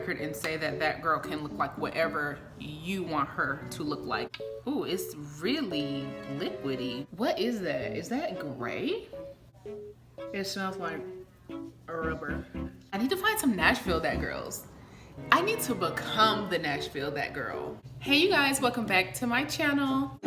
record and say that that girl can look like whatever you want her to look like. Ooh, it's really liquidy. What is that? Is that gray? It smells like a rubber. I need to find some Nashville That Girls. I need to become the Nashville That Girl. Hey you guys, welcome back to my channel.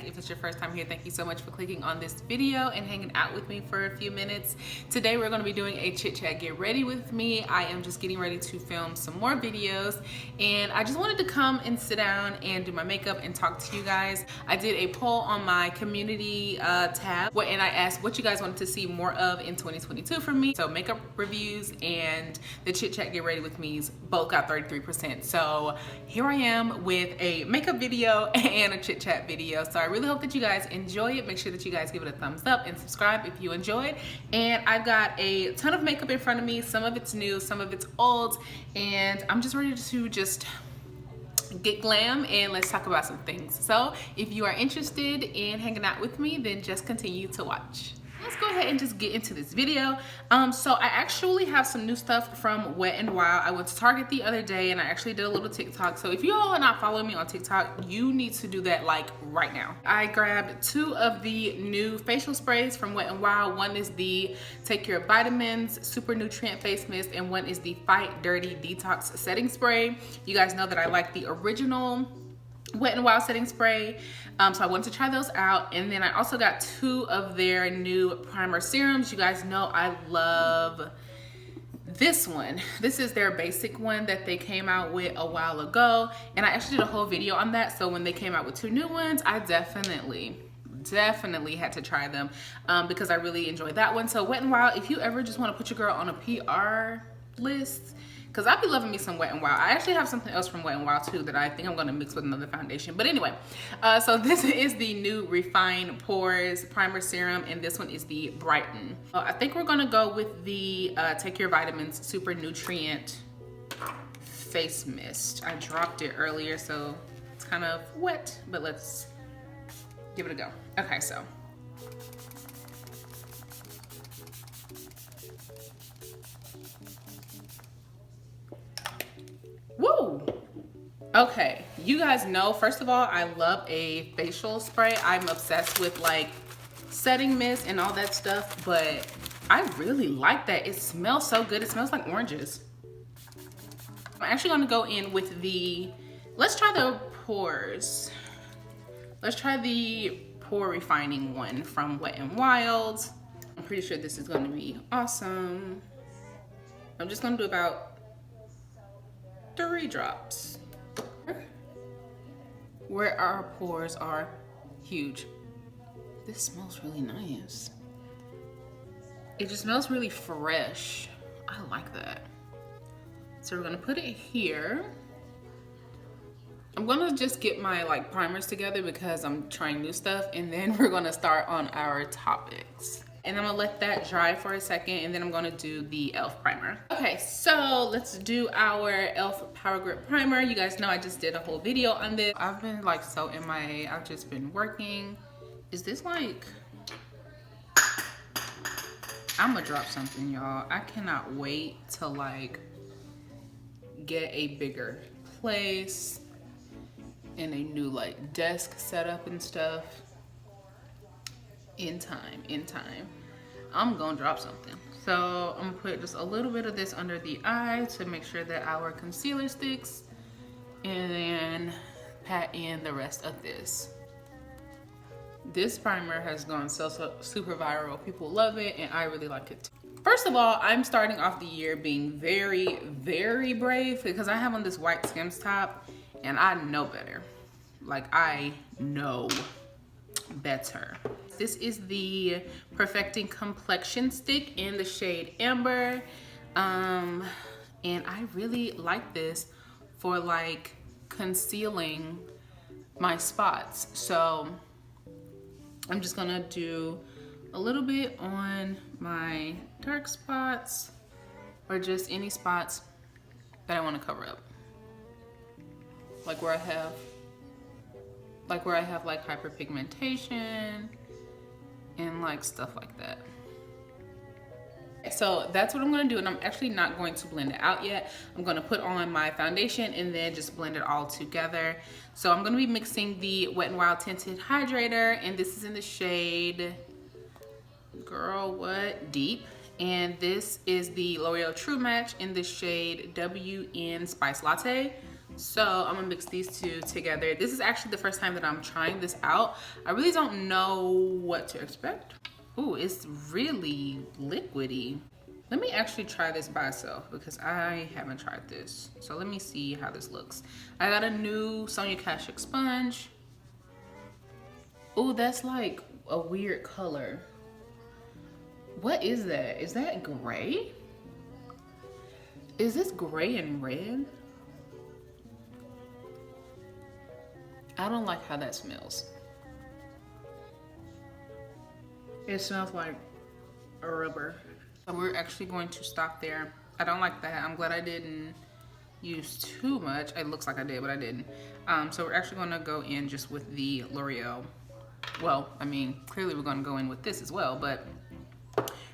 If it's your first time here, thank you so much for clicking on this video and hanging out with me for a few minutes. Today we're going to be doing a chit chat get ready with me. I am just getting ready to film some more videos and I just wanted to come and sit down and do my makeup and talk to you guys. I did a poll on my community tab and I asked what you guys wanted to see more of in 2022 from me. So makeup reviews and the chit chat get ready with me's both got 33%. So here I am with a makeup video and a chit chat video. So I really hope that you guys enjoy it. Make sure that you guys give it a thumbs up and subscribe if you enjoyed. And I've got a ton of makeup in front of me. Some of it's new, some of it's old, and I'm just ready to just get glam and let's talk about some things. So if you are interested in hanging out with me, then just continue to watch. Let's go ahead and just get into this video. So I actually have some new stuff from Wet n Wild. I went to Target the other day and I actually did a little TikTok. So if you all are not following me on TikTok, you need to do that like right now. I grabbed two of the new facial sprays from Wet n Wild. One is the Take Your Vitamins Super Nutrient Face Mist and one is the Fight Dirty Detox Setting Spray. You guys know that I like the original Wet n Wild setting spray, so I wanted to try those out. And then I also got two of their new primer serums. You guys know I love this one. This is their basic one that they came out with a while ago, and I actually did a whole video on that. So when they came out with two new ones, I definitely had to try them because I really enjoyed that one. So Wet n Wild, if you ever just want to put your girl on a PR list, because I be loving me some Wet n Wild. I actually have something else from Wet n Wild too that I think I'm going to mix with another foundation. But anyway, so this is the new Refine Pores Primer Serum, and this one is the Brighten. I think we're going to go with the Take Your Vitamins Super Nutrient Face Mist. I dropped it earlier, so it's kind of wet, but let's give it a go. Okay, so woo! Okay, you guys know, first of all, I love a facial spray. I'm obsessed with like setting mist and all that stuff, but I really like that. It smells so good. It smells like oranges. I'm actually gonna go in with the, let's try the pores. Let's try the pore refining one from Wet n Wild. I'm pretty sure this is gonna be awesome. I'm just gonna do about 3 drops where our pores are huge. This smells really nice. It just smells really fresh. I like that. So we're gonna put it here. I'm gonna just get my like primers together because I'm trying new stuff, and then we're gonna start on our topics. And I'm gonna let that dry for a second, and then I'm gonna do the e.l.f. primer. Okay, so let's do our e.l.f. Power Grip Primer. You guys know I just did a whole video on this. I've been like so MIA. I've just been working. Is this like, I'm gonna drop something, y'all. I cannot wait to like get a bigger place and a new like desk setup and stuff. In time, I'm gonna drop something. So I'm gonna put just a little bit of this under the eye to make sure that our concealer sticks, and then pat in the rest of this. This primer has gone so super viral. People love it, and I really like it too. First of all, I'm starting off the year being very, very brave because I have on this white Skims top, and I know better. Like, I know better. This is the Perfecting Complexion Stick in the shade Amber. And I really like this for like concealing my spots. So I'm just gonna do a little bit on my dark spots or just any spots that I want to cover up. Like where I have like where I have like hyperpigmentation and like stuff like that. So that's what I'm going to do, and I'm actually not going to blend it out yet. I'm going to put on my foundation and then just blend it all together. So I'm going to be mixing the Wet n Wild Tinted Hydrator, and this is in the shade Girl What Deep, and this is the L'Oreal True Match in the shade WN Spice Latte. So I'm gonna mix these two together. This is actually the first time that I'm trying this out. I really don't know what to expect. Ooh, it's really liquidy. Let me actually try this by itself because I haven't tried this. So let me see how this looks. I got a new Sonia Kashuk sponge. Ooh, that's like a weird color. What is that? Is that gray? Is this gray and red? I don't like how that smells. It smells like a rubber. So we're actually going to stop there. I don't like that. I'm glad I didn't use too much. It looks like I did, but I didn't. So we're actually gonna go in just with the L'Oreal. Well, I mean, clearly we're gonna go in with this as well, but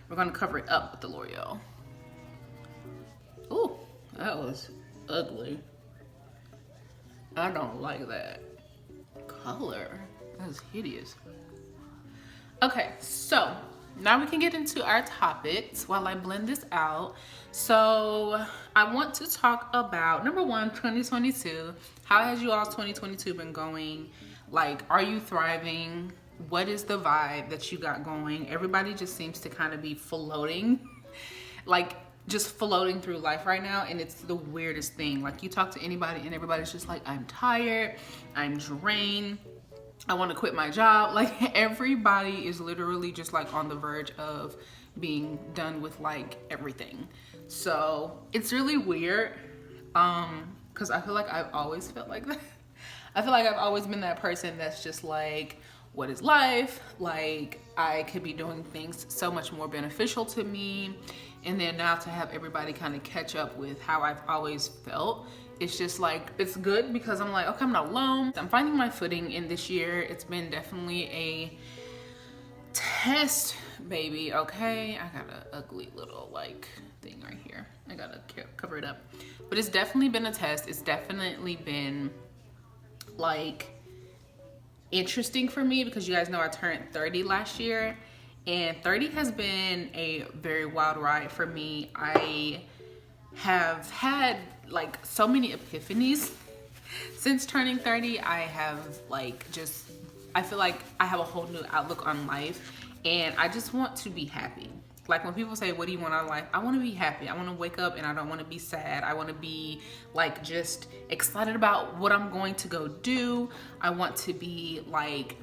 we're gonna cover it up with the L'Oreal. Ooh, that was ugly. I don't like that color. That was hideous. Okay, so now we can get into our topics while I blend this out. So I want to talk about, number one, 2022. How has you all's 2022 been going? Like, are you thriving? What is the vibe that you got going? Everybody just seems to kind of be floating, like just floating through life right now, and it's the weirdest thing. Like, you talk to anybody and everybody's just like, I'm tired, I'm drained, I want to quit my job. Like, everybody is literally just like on the verge of being done with like everything. So it's really weird, because I feel like I've always felt like that. I feel like I've always been that person that's just like, what is life? Like, I could be doing things so much more beneficial to me. And then now to have everybody kind of catch up with how I've always felt, it's just like, it's good because I'm like, okay, I'm not alone. I'm finding my footing in this year. It's been definitely a test, baby, okay? I got an ugly little like thing right here. I gotta cover it up. But it's definitely been a test. It's definitely been like interesting for me because you guys know I turned 30 last year, and 30 has been a very wild ride for me. I have had like so many epiphanies since turning 30. I have like just, I feel like I have a whole new outlook on life, and I just want to be happy. Like, when people say, what do you want out of life? I want to be happy. I want to wake up and I don't want to be sad. I want to be like just excited about what I'm going to go do. I want to be like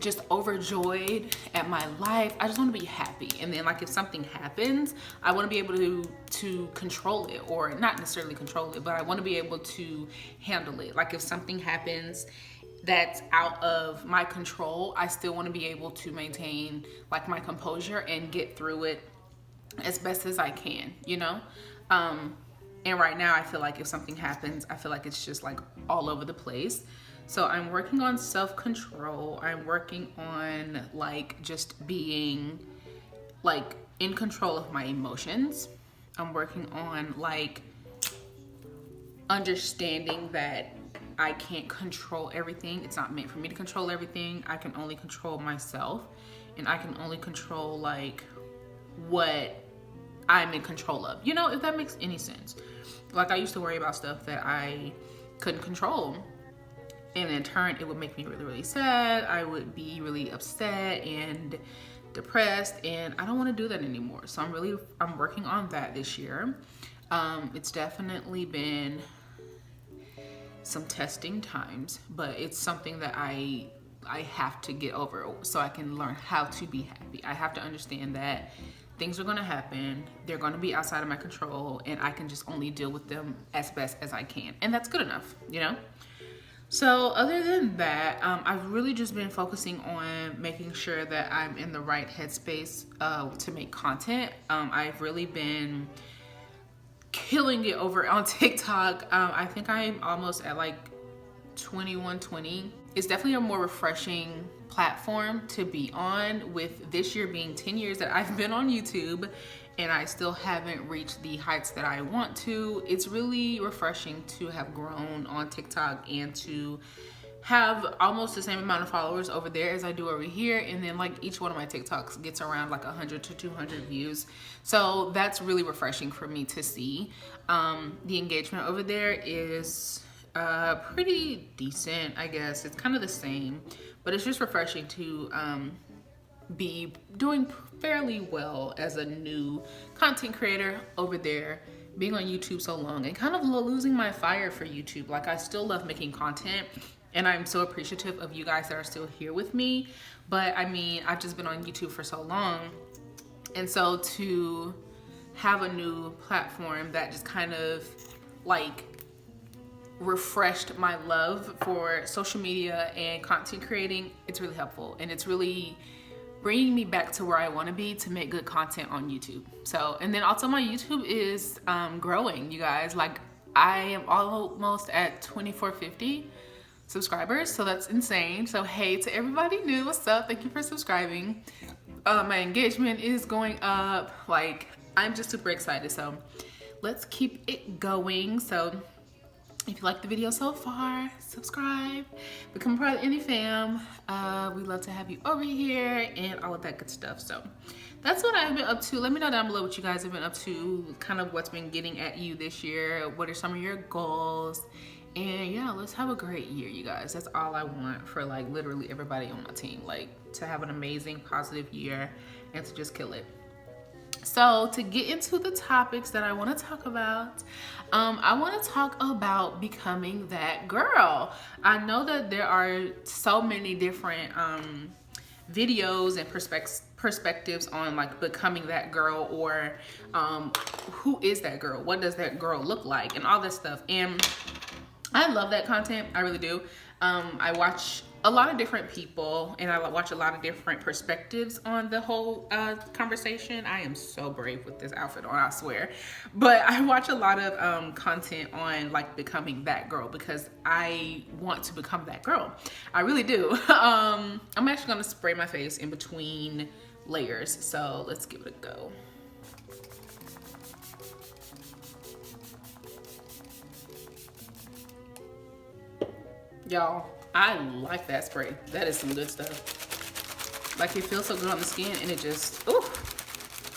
just overjoyed at my life. I just want to be happy. And then like if something happens, I want to be able to control it, or not necessarily control it, but I want to be able to handle it. Like if something happens that's out of my control, I still want to be able to maintain like my composure and get through it as best as I can, you know? And right now I feel like if something happens, I feel like it's just like all over the place. So I'm working on self-control. I'm working on like just being like in control of my emotions. I'm working on like understanding that I can't control everything. It's not meant for me to control everything. I can only control myself, and I can only control like what I'm in control of. You know, if that makes any sense. Like, I used to worry about stuff that I couldn't control, and in turn it would make me really, really sad. I would be really upset and depressed, and I don't want to do that anymore. So I'm working on that this year. It's definitely been some testing times, but it's something that I have to get over so I can learn how to be happy. I have to understand that things are gonna happen, they're gonna be outside of my control, and I can just only deal with them as best as I can. And that's good enough, you know? So other than that, I've really just been focusing on making sure that I'm in the right headspace to make content. I've really been killing it over on TikTok. I think I'm almost at like 2120. It's definitely a more refreshing platform to be on, with this year being 10 years that I've been on YouTube and I still haven't reached the heights that I want to. It's really refreshing to have grown on TikTok and to have almost the same amount of followers over there as I do over here, and then like each one of my TikToks gets around like 100 to 200 views. So that's really refreshing for me to see. The engagement over there is pretty decent, I guess. It's kind of the same, but it's just refreshing to be doing fairly well as a new content creator over there, being on YouTube so long and kind of losing my fire for YouTube. Like, I still love making content and I'm so appreciative of you guys that are still here with me. But I mean, I've just been on YouTube for so long. And so to have a new platform that just kind of like refreshed my love for social media and content creating, it's really helpful. And it's really bringing me back to where I want to be to make good content on YouTube. So, and then also my YouTube is growing, you guys. Like, I am almost at 2450 subscribers, so that's insane. So hey, to everybody new, what's up? Thank you for subscribing. My engagement is going up. Like, I'm just super excited, so let's keep it going. So if you like the video so far, subscribe, become a part of the Indie fam. We love to have you over here and all of that good stuff. So that's what I've been up to. Let me know down below what you guys have been up to, kind of what's been getting at you this year. What are some of your goals? And yeah, let's have a great year, you guys. That's all I want for like literally everybody on my team, like to have an amazing, positive year and to just kill it. So to get into the topics that I want to talk about, I want to talk about becoming that girl. I know that there are so many different videos and perspectives on like becoming that girl, or who is that girl? What does that girl look like? And all this stuff. And I love that content. I really do. I watch a lot of different people and I watch a lot of different perspectives on the whole conversation. I am so brave with this outfit on, I swear. But I watch a lot of content on like becoming that girl because I want to become that girl. I really do. I'm actually gonna spray my face in between layers. So let's give it a go. Y'all, I like that spray. That is some good stuff. Like, it feels so good on the skin and it just, ooh,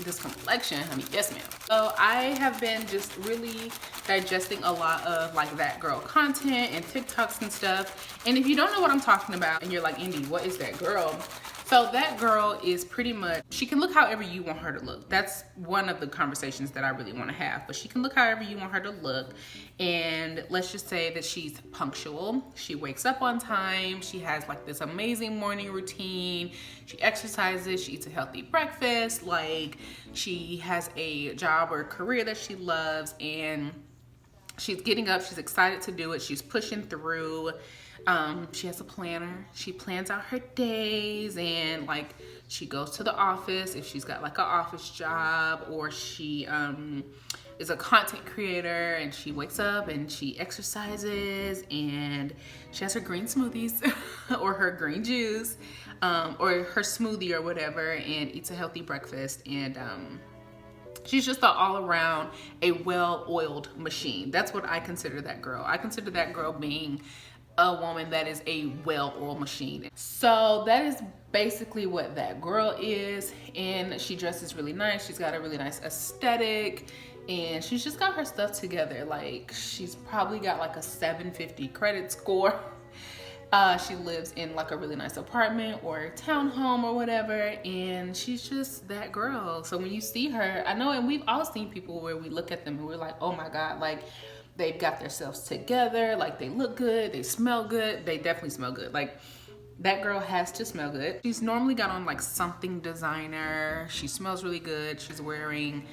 this complexion, honey, yes ma'am. So I have been just really digesting a lot of like that girl content and TikToks and stuff. And if you don't know what I'm talking about and you're like, Indy, what is that girl? So that girl is pretty much, she can look however you want her to look. That's one of the conversations that I really want to have. But she can look however you want her to look. And let's just say that she's punctual. She wakes up on time. She has like this amazing morning routine. She exercises. She eats a healthy breakfast. Like, she has a job or a career that she loves. And she's getting up. She's excited to do it. She's pushing through. She has a planner. She plans out her days, and like she goes to the office if she's got like an office job, or she is a content creator and she wakes up and she exercises and she has her green smoothies or her green juice or her smoothie or whatever, and eats a healthy breakfast. And she's just an all-around, a well-oiled machine. That's what I consider that girl. I consider that girl being a woman that is a well-oiled machine. So that is basically what that girl is. And she dresses really nice. She's got a really nice aesthetic and she's just got her stuff together. Like, she's probably got like a 750 credit score. She lives in like a really nice apartment or townhome or whatever, and she's just that girl. So when you see her, I know, and we've all seen people where we look at them and we're like, oh my God, like, they've got themselves together, like they look good, they smell good, they definitely smell good. Like, that girl has to smell good. She's normally got on like something designer. She smells really good. She's wearing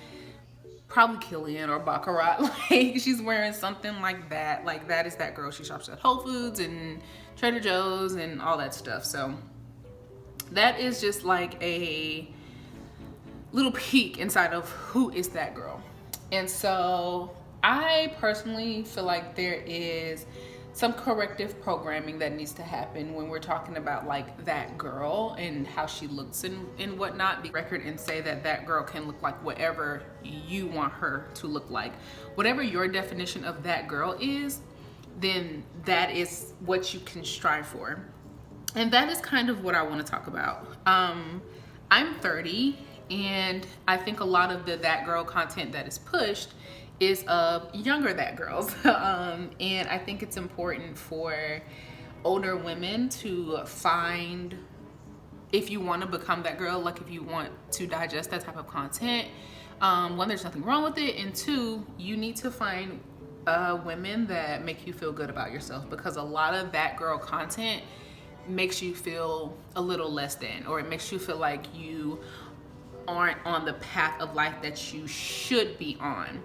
probably Killian or Baccarat. Like, she's wearing something like that. Like, that is that girl. She shops at Whole Foods and Trader Joe's and all that stuff. So that is just like a little peek inside of who is that girl. And so I personally feel like there is some corrective programming that needs to happen when we're talking about like that girl and how she looks and whatnot. Be record and say that that girl can look like whatever you want her to look like. Whatever your definition of that girl is, then that is what you can strive for. And that is kind of what I want to talk about. I'm 30, and I think a lot of the that girl content that is pushed is of younger that girls. And I think it's important for older women to find, if you want to become that girl, like if you want to digest that type of content, one, there's nothing wrong with it, and two, you need to find women that make you feel good about yourself, because a lot of that girl content makes you feel a little less than, or it makes you feel like you aren't on the path of life that you should be on.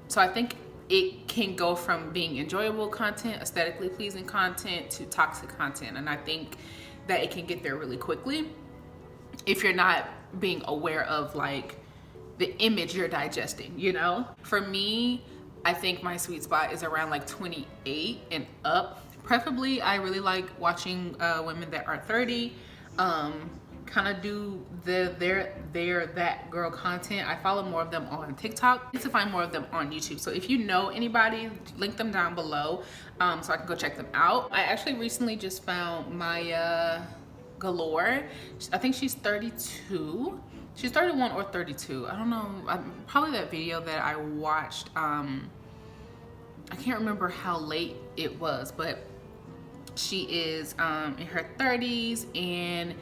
So I think it can go from being enjoyable content, aesthetically pleasing content, to toxic content. And I think that it can get there really quickly if you're not being aware of like the image you're digesting, you know? For me, I think my sweet spot is around like 28 and up. Preferably, I really like watching women that are 30, kind of do their that girl content. I follow more of them on TikTok. I need to find more of them on YouTube. So if you know anybody, link them down below so I can go check them out. I actually recently just found Maya Galore. I think she's 32. She's 31 or 32. I don't know. Probably that video that I watched. I can't remember how late it was, but she is in her 30s, and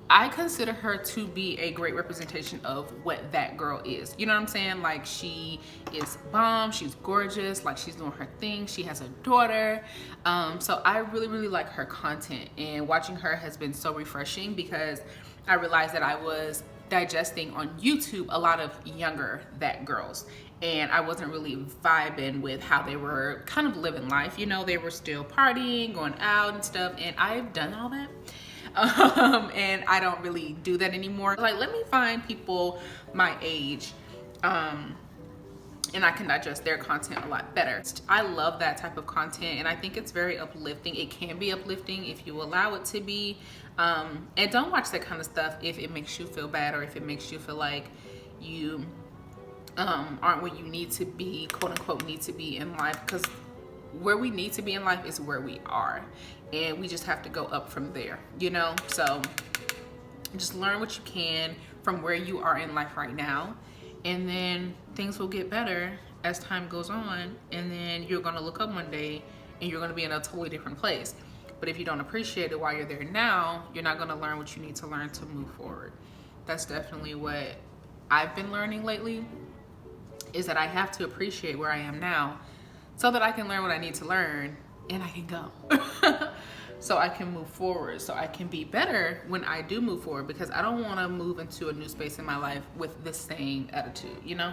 I consider her to be a great representation of what that girl is. You know what I'm saying? Like, she is bomb, she's gorgeous, like she's doing her thing, she has a daughter. So I really like her content, and watching her has been so refreshing, because I realized that I was digesting on YouTube a lot of younger that girls, and I wasn't really vibing with how they were kind of living life. You know, they were still partying, going out and stuff, and I've done all that. And I don't really do that anymore. Like, let me find people my age, and I can digest their content a lot better. I love that type of content, and I think it's very uplifting. It can be uplifting if you allow it to be. And don't watch that kind of stuff if it makes you feel bad, or if it makes you feel like you aren't where you need to be, quote unquote, need to be in life, because where we need to be in life is where we are, and we just have to go up from there, you know? So just learn what you can from where you are in life right now, and then things will get better as time goes on, and then you're gonna look up one day and you're gonna be in a totally different place. But if you don't appreciate it while you're there now, you're not gonna learn what you need to learn to move forward. That's definitely what I've been learning lately, is that I have to appreciate where I am now so that I can learn what I need to learn, and I can go. So I can move forward, so I can be better when I do move forward, because I don't wanna move into a new space in my life with the same attitude, you know?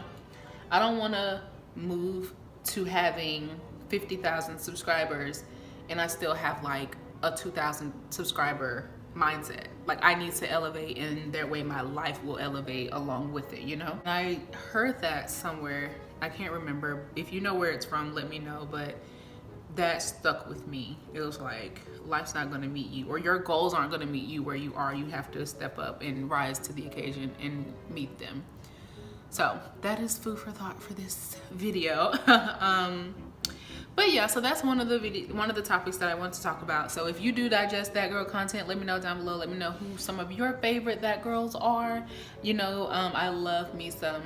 I don't wanna move to having 50,000 subscribers and I still have like a 2,000 subscriber mindset. Like, I need to elevate, and that way my life will elevate along with it, you know? I heard that somewhere, I can't remember. If you know where it's from, let me know, but that stuck with me. It was like, life's not gonna meet you, or your goals aren't gonna meet you where you are. You have to step up and rise to the occasion and meet them. So that is food for thought for this video. But yeah, so that's one of the topics that I want to talk about. So if you do digest that girl content, let me know down below. Let me know who some of your favorite that girls are. You know, I love me some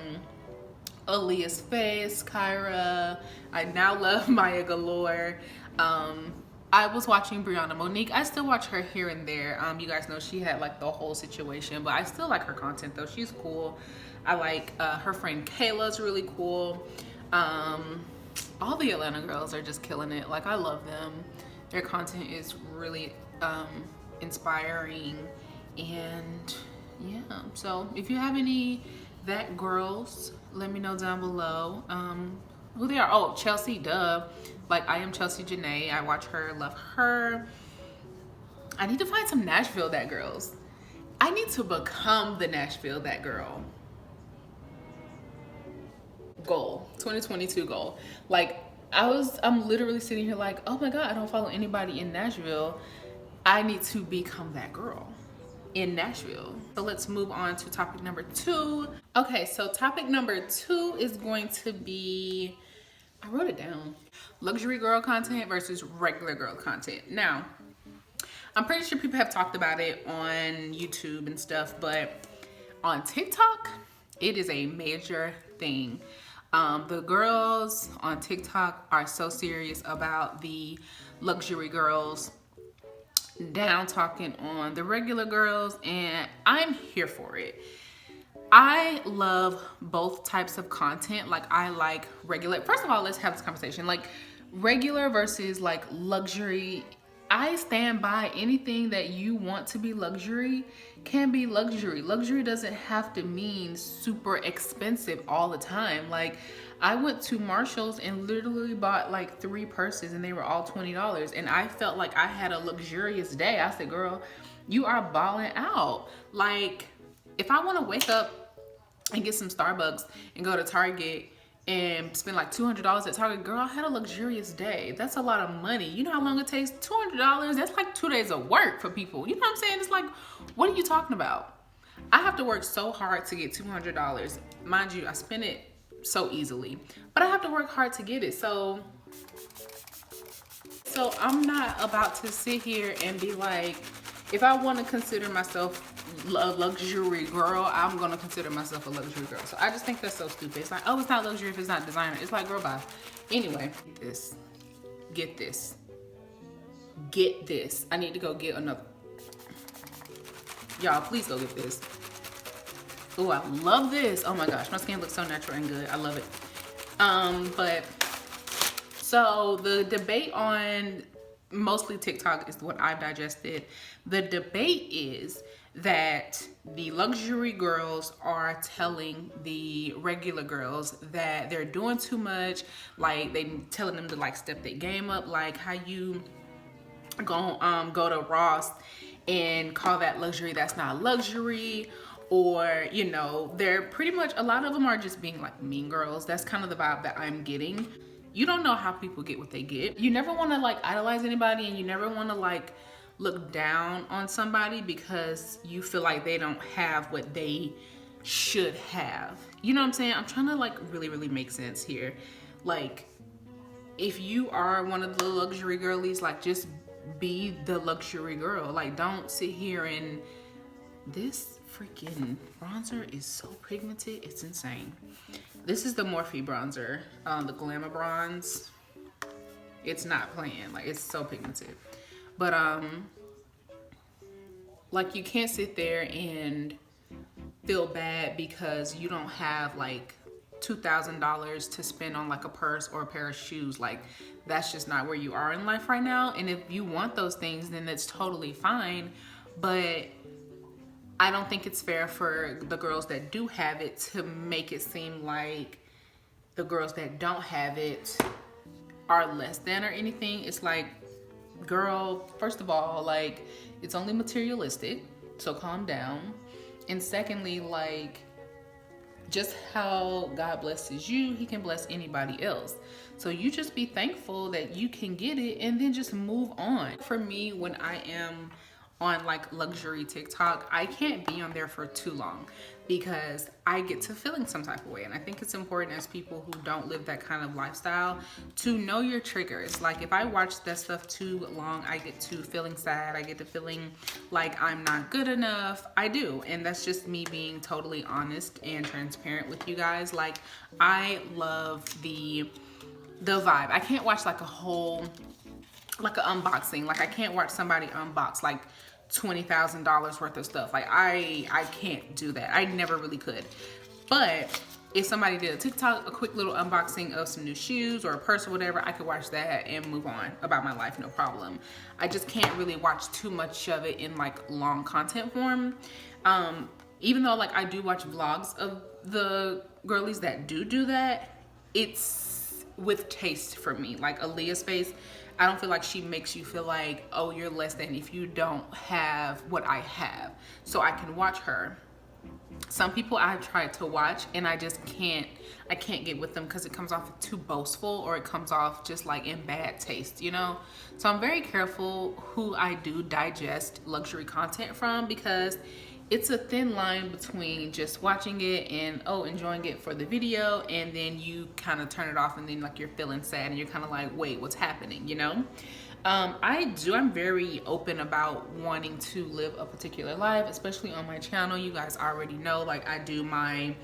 Aaliyah's Face, Kyra. I now love Maya Galore. I was watching Brianna Monique. I still watch her here and there. You guys know she had like the whole situation, but I still like her content though. She's cool. I like her friend Kayla's really cool. All the Atlanta girls are just killing it. Like, I love them. Their content is really inspiring, and yeah. So if you have any that girls, let me know down below who they are. Oh, Chelsea, duh. Like, I am Chelsea Janae. I watch her, love her. I need to find some Nashville that girls. I need to become the Nashville that girl. Goal, 2022 goal. Like, I'm literally sitting here like, oh my God, I don't follow anybody in Nashville. I need to become that girl in Nashville. So let's move on to topic number 2. Okay, so topic number 2 is going to be, I wrote it down, luxury girl content versus regular girl content. Now, I'm pretty sure people have talked about it on YouTube and stuff, but on TikTok, it is a major thing. The girls on TikTok are so serious about the luxury girls, down talking on the regular girls, and I'm here for it. I love both types of content. Like, I like regular. First of all, let's have this conversation. Like, regular versus like luxury. I stand by anything that you want to be luxury can be luxury. Luxury doesn't have to mean super expensive all the time. Like, I went to Marshall's and literally bought like 3 purses and they were all $20. And I felt like I had a luxurious day. I said, girl, you are balling out. Like, if I want to wake up and get some Starbucks and go to Target and spend like $200 at Target, girl, I had a luxurious day. That's a lot of money. You know how long it takes? $200, that's like 2 days of work for people. You know what I'm saying? It's like, what are you talking about? I have to work so hard to get $200. Mind you, I spend it so easily, but I have to work hard to get it. So I'm not about to sit here and be like, if I want to consider myself a luxury girl, I'm going to consider myself a luxury girl. So I just think that's so stupid. It's like, oh, it's not luxury if it's not designer. It's like, girl, bye. Anyway, get this. I need to go get another. Y'all, please go get this. Oh, I love this. Oh my gosh, my skin looks so natural and good. I love it. But so the debate on mostly TikTok is what I've digested. The debate is that the luxury girls are telling the regular girls that they're doing too much. Like, they telling them to like step their game up. Like, how you go to Ross and call that luxury that's not luxury. Or, you know, they're pretty much, a lot of them are just being like mean girls. That's kind of the vibe that I'm getting. You don't know how people get what they get. You never want to like idolize anybody, and you never want to like look down on somebody because you feel like they don't have what they should have. You know what I'm saying? I'm trying to like really make sense here. Like, if you are one of the luxury girlies, like, just be the luxury girl. Like, don't sit here and this freaking bronzer is so pigmented, it's insane. This is the Morphe bronzer, the Glamour Bronze. It's not playing, like, it's so pigmented. But like, you can't sit there and feel bad because you don't have like $2,000 to spend on like a purse or a pair of shoes. Like, that's just not where you are in life right now. And if you want those things, then that's totally fine. But I don't think it's fair for the girls that do have it to make it seem like the girls that don't have it are less than or anything. It's like, girl, first of all, like, it's only materialistic, so calm down. And secondly, like, just how God blesses you, he can bless anybody else. So you just be thankful that you can get it and then just move on. For me, when I am on like luxury TikTok, I can't be on there for too long because I get to feeling some type of way. And I think it's important as people who don't live that kind of lifestyle to know your triggers. Like, if I watch that stuff too long, I get to feeling sad. I get to feeling like I'm not good enough. I do. And that's just me being totally honest and transparent with you guys. Like, I love the vibe. I can't watch like a whole, like an unboxing. Like, I can't watch somebody unbox like $20,000 worth of stuff. Like, I can't do that. I never really could. But if somebody did a TikTok, a quick little unboxing of some new shoes or a purse or whatever, I could watch that and move on about my life, no problem. I just can't really watch too much of it in like long content form. Even though like I do watch vlogs of the girlies that do that, it's with taste for me. Like Aaliyah's face, I don't feel like she makes you feel like, oh, you're less than if you don't have what I have. So I can watch her. Some people I've tried to watch and I just can't, I can't get with them because it comes off too boastful, or it comes off just like in bad taste, you know? So I'm very careful who I do digest luxury content from, because it's a thin line between just watching it and, oh, enjoying it for the video, and then you kind of turn it off and then like you're feeling sad and you're kind of like, wait, what's happening, you know? I'm very open about wanting to live a particular life, especially on my channel. You guys already know, like, I do my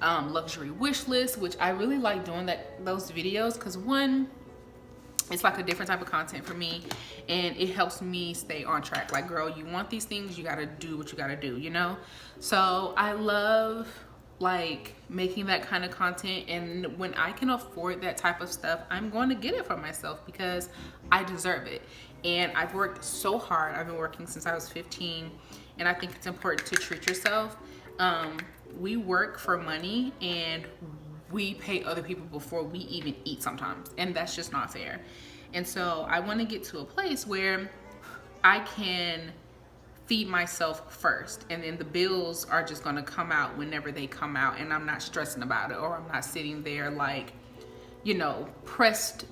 luxury wish list, which I really like doing those videos, because one, it's like a different type of content for me, and it helps me stay on track. Like, girl, you want these things, you gotta do what you gotta do, you know? So I love like making that kind of content, and when I can afford that type of stuff, I'm going to get it for myself because I deserve it. And I've worked so hard. I've been working since I was 15, and I think it's important to treat yourself. We work for money and we pay other people before we even eat sometimes, and that's just not fair. And so I want to get to a place where I can feed myself first, and then the bills are just going to come out whenever they come out, and I'm not stressing about it, or I'm not sitting there like, you know, pressed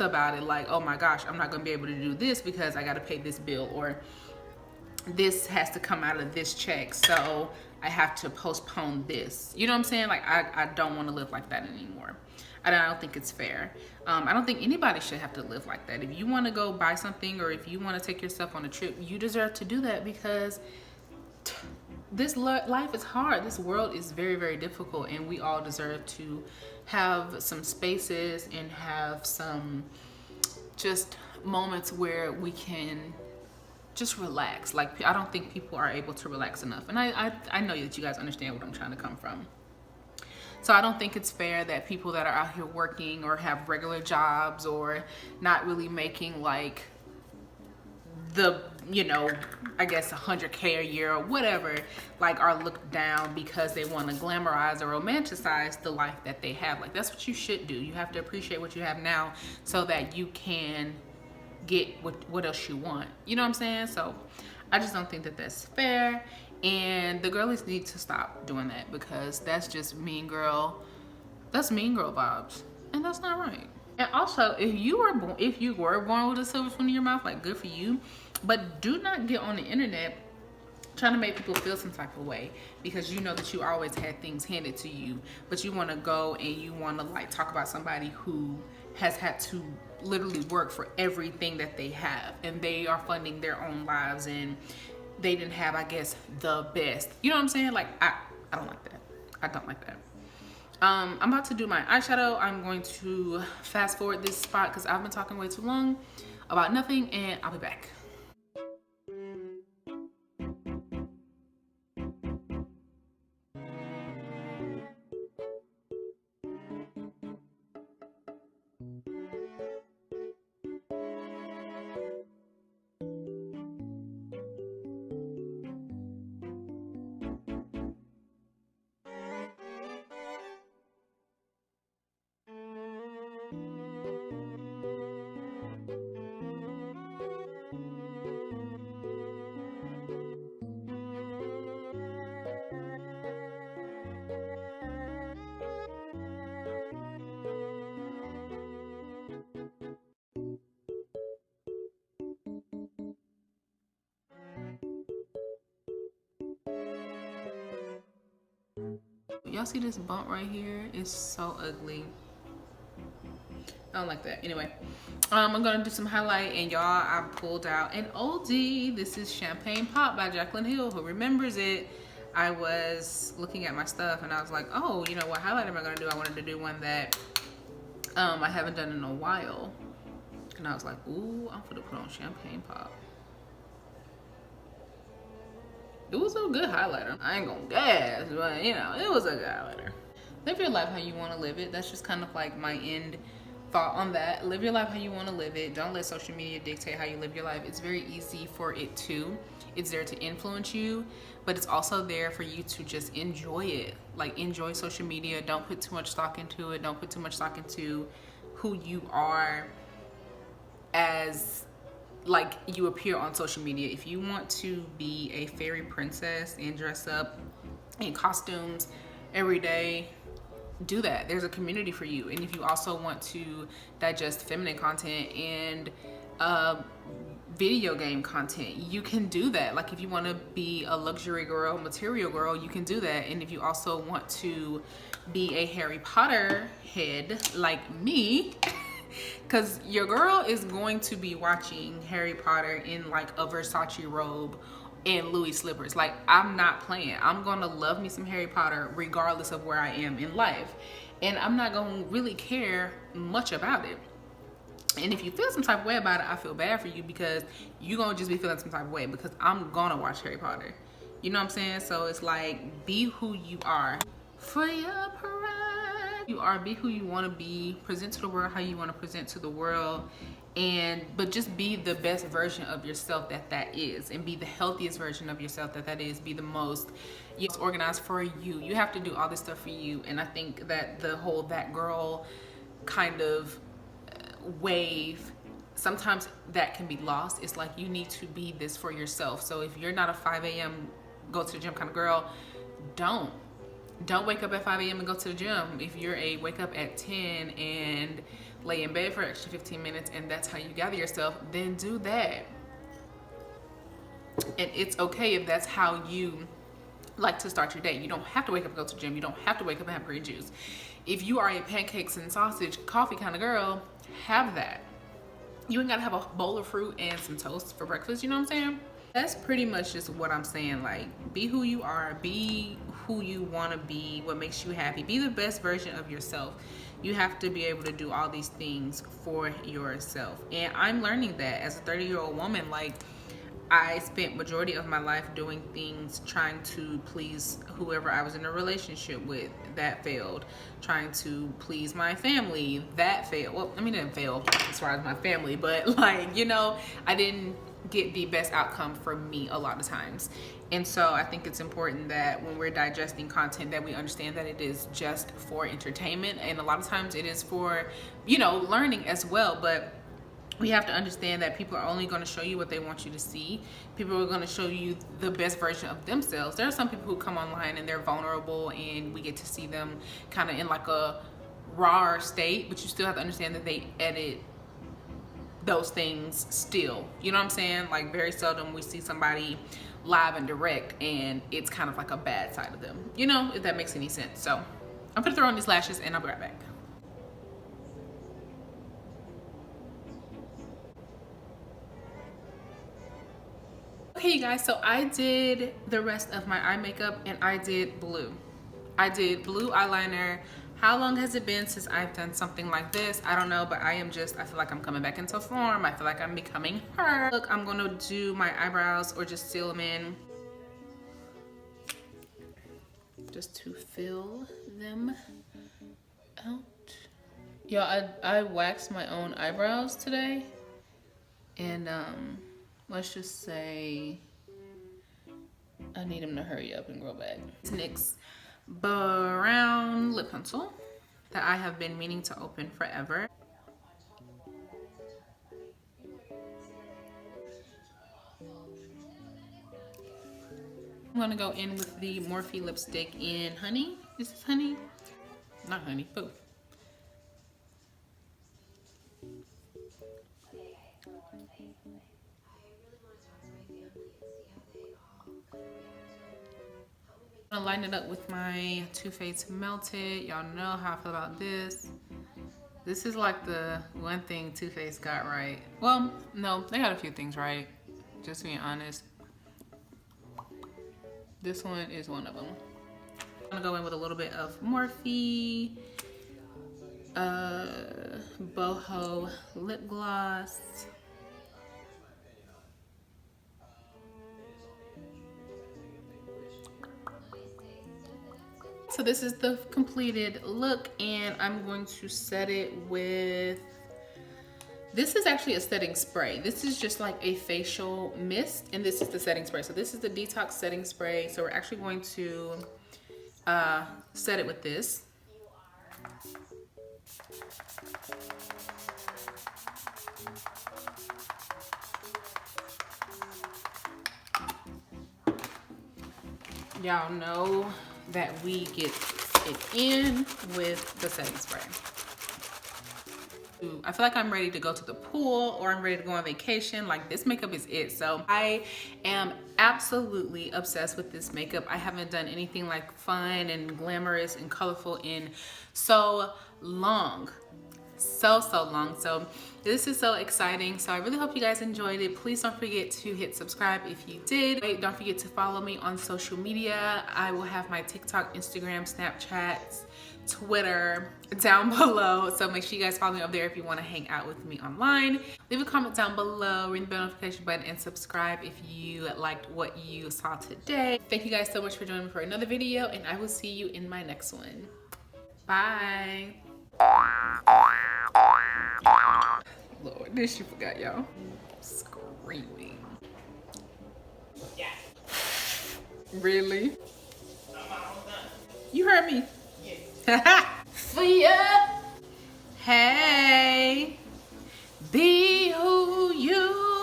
about it, like, oh my gosh, I'm not going to be able to do this because I got to pay this bill, or this has to come out of this check, so I have to postpone this. You know what I'm saying? Like, I don't want to live like that anymore. I don't think it's fair. I don't think anybody should have to live like that. If you want to go buy something, or if you want to take yourself on a trip, you deserve to do that, because this life is hard. This world is very, very difficult, and we all deserve to have some spaces and have some just moments where we can just relax. Like, I don't think people are able to relax enough, and I know that you guys understand what I'm trying to come from. So I don't think it's fair that people that are out here working or have regular jobs or not really making like the, you know, I guess 100K a year or whatever, like, are looked down because they want to glamorize or romanticize the life that they have. Like, that's what you should do. You have to appreciate what you have now so that you can get what else you want. You know what I'm saying? So I just don't think that that's fair. And the girlies need to stop doing that, because that's just mean girl. That's mean girl vibes, and that's not right. And also, if you were born with a silver spoon in your mouth, like, good for you. But do not get on the internet trying to make people feel some type of way because you know that you always had things handed to you, but you want to go and you want to like talk about somebody who has had to literally work for everything that they have, and they are funding their own lives, and they didn't have, I guess, the best. You know what I'm saying? Like, I don't like that. I don't like that. I'm about to do my eyeshadow. I'm going to fast forward this spot because I've been talking way too long about nothing, and I'll be back. Y'all see this bump right here? It's so ugly. I don't like that. Anyway, I'm gonna do some highlight, and y'all, I pulled out an oldie. This is Champagne Pop by Jaclyn Hill. Who remembers it? I was looking at my stuff and I was like, oh, you know what highlight am I gonna do? I wanted to do one that I haven't done in a while. And I was like, ooh, I'm gonna put on Champagne Pop. It was a good highlighter. I ain't gonna gas, but you know, it was a good highlighter. Live your life how you want to live it. That's just kind of like my end thought on that. Live your life how you want to live it. Don't let social media dictate how you live your life. It's very easy for it to. It's there to influence you, but it's also there for you to just enjoy it. Like, enjoy social media. Don't put too much stock into it. Don't put too much stock into who you are as like you appear on social media. If you want to be a fairy princess and dress up in costumes every day, do that. There's a community for you. And if you also want to digest feminine content and video game content, you can do that. Like if you want to be a luxury girl, material girl, you can do that. And if you also want to be a Harry Potter head like me, because your girl is going to be watching Harry Potter in like a Versace robe and Louis slippers. Like, I'm not playing. I'm gonna love me some Harry Potter regardless of where I am in life, and I'm not gonna really care much about it. And if you feel some type of way about it, I feel bad for you, because you're gonna just be feeling some type of way, because I'm gonna watch Harry Potter. You know what I'm saying? So it's like, be who you are for your pride. You are, be who you want to be, present to the world how you want to present to the world, but just be the best version of yourself that is, and be the healthiest version of yourself that is. Be the most organized for you. You have to do all this stuff for you. And I think that the whole that girl kind of wave, sometimes that can be lost. It's like, you need to be this for yourself. So if you're not a 5 a.m. go to the gym kind of girl, don't wake up at 5 a.m. and go to the gym. If you're a wake up at 10 and lay in bed for an extra 15 minutes and that's how you gather yourself, then do that. And it's okay if that's how you like to start your day. You don't have to wake up and go to the gym. You don't have to wake up and have green juice. If you are a pancakes and sausage coffee kind of girl, have that. You ain't gotta have a bowl of fruit and some toast for breakfast. You know what I'm saying? That's pretty much just what I'm saying. Like, be who you are, be who you want to be, what makes you happy, be the best version of yourself. You have to be able to do all these things for yourself. And I'm learning that as a 30-year-old woman. Like, I spent majority of my life doing things trying to please whoever I was in a relationship with. That failed. Trying to please my family. That failed. Well, I mean, it didn't fail as far as my family, but like, you know, I didn't get the best outcome for me a lot of times. And so I think it's important that when we're digesting content, that we understand that it is just for entertainment, and a lot of times it is for, you know, learning as well. But we have to understand that people are only going to show you what they want you to see. People are going to show you the best version of themselves. There are some people who come online and they're vulnerable, and we get to see them kind of in like a raw state, but you still have to understand that they edit those things still. You know what I'm saying? Like, very seldom we see somebody live and direct and it's kind of like a bad side of them, you know, if that makes any sense. So I'm gonna throw on these lashes and I'll be right back. Okay, you guys, so I did the rest of my eye makeup and I did blue eyeliner. How long has it been since I've done something like this? I don't know, but I feel like I'm coming back into form. I feel like I'm becoming her. Look, I'm gonna do my eyebrows, or just seal them in, just to fill them out. Yeah, I waxed my own eyebrows today, and let's just say I need them to hurry up and grow back. It's NYX brown lip pencil that I have been meaning to open forever. I'm gonna go in with the Morphe lipstick in Honey. Is this Honey? Not Honey, Boo. I'm gonna line it up with my Too Faced Melted. Y'all know how I feel about this. This is like the one thing Too Faced got right. Well, no, they got a few things right, just being honest. This one is one of them. I'm gonna go in with a little bit of Morphe boho lip gloss. So this is the completed look, and I'm going to set it with, this is actually a setting spray. This is just like a facial mist, and this is the setting spray. So this is the detox setting spray. So we're actually going to set it with this. Y'all know that we get it in with the setting spray. I feel like I'm ready to go to the pool or I'm ready to go on vacation. Like, this makeup is it. So I am absolutely obsessed with this makeup. I haven't done anything like fun and glamorous and colorful in so long. So long. So this is so exciting. So I really hope you guys enjoyed it. Please don't forget to hit subscribe if you did. Wait, don't forget to follow me on social media. I will have my TikTok, Instagram, Snapchat, Twitter down below. So make sure you guys follow me up there if you want to hang out with me online. Leave a comment down below, ring the bell notification button, and subscribe if you liked what you saw today. Thank you guys so much for joining me for another video, and I will see you in my next one. Bye. Lord, this you forgot, y'all. Screaming. Yeah. Really? You heard me. Yeah. For ya. Hey. Be who you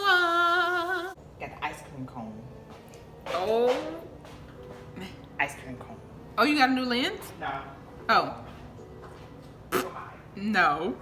are. Got the ice cream cone. Oh. Ice cream cone. Oh, you got a new lens? No. Oh. No.